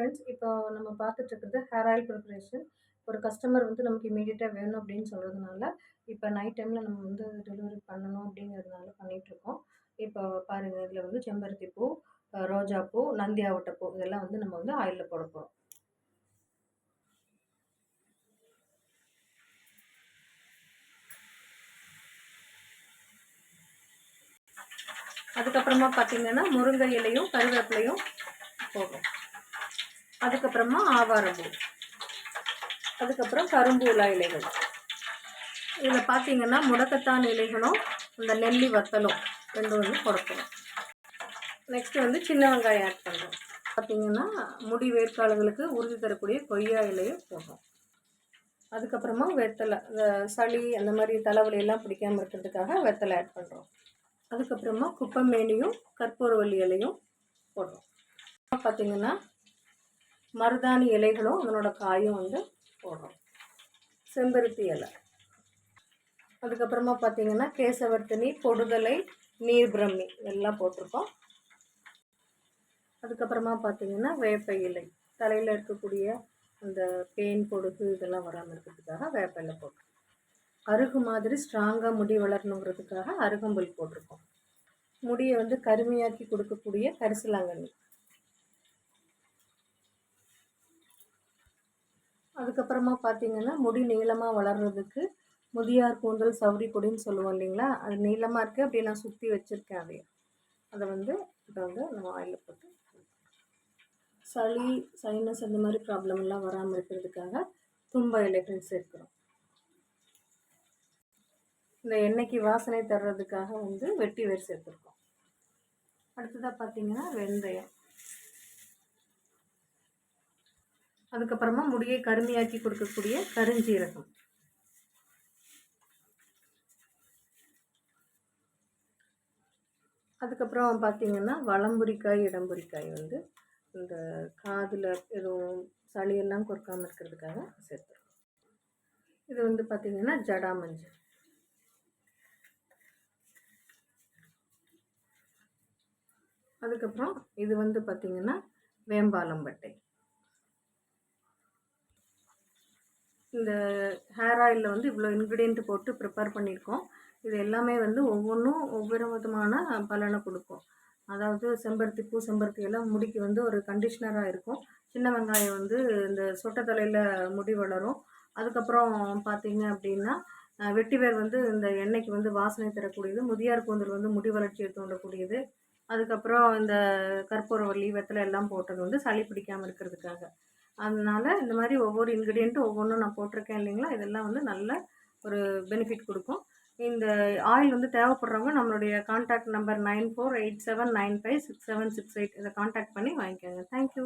Friends, இப்போ நம்ம பார்த்துட்டு இருக்கிறது ஹேர் ஆயில் ப்ரிப்பரேஷன். ஒரு கஸ்டமர் வந்து நமக்கு இம்மீடியட்டா வேணும் அப்படின்னு சொல்றதுனால, இப்போ நைட் டைம்ல நம்ம வந்து டெலிவரி பண்ணணும் அப்படிங்கிறதுனால பண்ணிட்டுருக்கோம். இப்போ பாருங்க, இதில வந்து செம்பருத்தி பூ, ரோஜா பூ, நந்தியாவட்ட பூ இதெல்லாம் வந்து நம்ம வந்து ஆயில்ல போட போறோம். அதுக்கப்புறமா பார்த்தீங்கன்னா, முருங்கை இலையும், கருவேப்பிலையும் போடுறோம். அதுக்கப்புறமா ஆவாரம் பூ, அதுக்கப்புறம் கரும்பூலா இலைகள். இதில் பார்த்தீங்கன்னா, முடக்கத்தான் இலைகளும், இந்த நெல்லி வத்தலும் 2 வந்து போட போறோம். நெக்ஸ்ட்டு வந்து சின்ன வெங்காயம் ஆட் பண்ணுறோம். பார்த்தீங்கன்னா, முடி வேர்க்காலுகளுக்கு உறுதி தரக்கூடிய கொய்யா இலையை போடுறோம். அதுக்கப்புறமா வெத்தலை, சளி அந்த மாதிரி தலைவலியெல்லாம் பிடிக்காமல் இருக்கிறதுக்காக வெத்தலை ஆட் பண்ணுறோம். அதுக்கப்புறமா குப்பைமேனியும் கற்பூரவள்ளி இலையும் போடுறோம். பார்த்தீங்கன்னா, மருதாணி இலைகளும் அதனோட காயும் வந்து போடுறோம். செம்பருத்தி இலை, அதுக்கப்புறமா பார்த்தீங்கன்னா கேசவர்த்தினி, பொடுதலை, நீர் பிரம்மி எல்லாம் போட்டிருக்கோம். அதுக்கப்புறமா பார்த்தீங்கன்னா வேப்ப இலை, தலையில் இருக்கக்கூடிய அந்த பேன் பொடுகு இதெல்லாம் வராமல் இருக்கிறதுக்காக வேப்ப இலை போட்டிருக்கோம். அருகு மாதிரி ஸ்ட்ராங்காக முடி வளரணுங்கிறதுக்காக அருகம்புல் போட்டிருக்கோம். முடியை வந்து கருமையாக்கி கொடுக்கக்கூடிய கரிசலாங்கண்ணி. அதுக்கப்புறமா பார்த்தீங்கன்னா முடி நீளமாக வளர்கிறதுக்கு முதியார் கூந்தல் சவுரி கொடின்னு சொல்லுவோம் இல்லைங்களா, அது நீளமாக இருக்குது, அப்படி நான் சுற்றி வச்சுருக்கேன். அதை வந்து இப்போ வந்து நம்ம ஆயிலில் போட்டு சளி, சைனஸ் அந்த மாதிரி ப்ராப்ளம்லாம் வராமல் இருக்கிறதுக்காக தும்ப இலைகள் சேர்க்கிறோம். இந்த எண்ணெய்க்கு வாசனை தர்றதுக்காக வந்து வெட்டி வேர் சேர்த்துருக்கோம். அடுத்ததாக பார்த்தீங்கன்னா வெந்தயம். அதுக்கப்புறமா முடியை கருமையாக்கி கொடுக்கக்கூடிய கருஞ்சீரகம். அதுக்கப்புறம் பார்த்தீங்கன்னா வலம்புரிக்காய், இடம்புரிக்காய் வந்து இந்த காதில் எதுவும் சளியெல்லாம் கொறுக்காமல் இருக்கிறதுக்காக சேர்த்துருக்கோம். இது வந்து பார்த்தீங்கன்னா ஜடா மஞ்சள். அதுக்கப்புறம் இது வந்து பார்த்தீங்கன்னா வேம்பாலம்பட்டை. இந்த ஹேர் ஆயிலில் வந்து இவ்வளோ இன்க்ரீடியன்ட் போட்டு ப்ரிப்பேர் பண்ணியிருக்கோம். இது எல்லாமே வந்து ஒவ்வொன்றும் ஒவ்வொரு விதமான பலனை கொடுக்கும். அதாவது செம்பருத்தி பூ, செம்பருத்தி எல்லாம் முடிக்கு வந்து ஒரு கண்டிஷ்னராக இருக்கும். சின்ன வெங்காயம் வந்து இந்த சொட்டை தலையில் முடி வளரும். அதுக்கப்புறம் பார்த்தீங்க அப்படின்னா வெட்டிவேர் வந்து இந்த எண்ணெய்க்கு வந்து வாசனை தரக்கூடியது. முதியார் கூந்தல் வந்து முடி வளர்ச்சியை தூண்டக்கூடியது. அதுக்கப்புறம் இந்த கற்பூரவள்ளி, வெத்தலை எல்லாம் போட்டது வந்து சளி பிடிக்காமல் இருக்கிறதுக்காக. அதனால இந்த மாதிரி ஒவ்வொரு இன்க்ரீடியண்ட்டும் ஒவ்வொன்றும் நான் போட்டிருக்கேன் இல்லைங்களா, இதெல்லாம் வந்து நல்ல ஒரு பெனிஃபிட் கொடுக்கும். இந்த ஆயில் வந்து தேவைப்படுறவங்க நம்மளுடைய கான்டாக்ட் நம்பர் 9487956768 இதை கான்டாக்ட் பண்ணி வாங்கிக்கோங்க. தேங்க்யூ.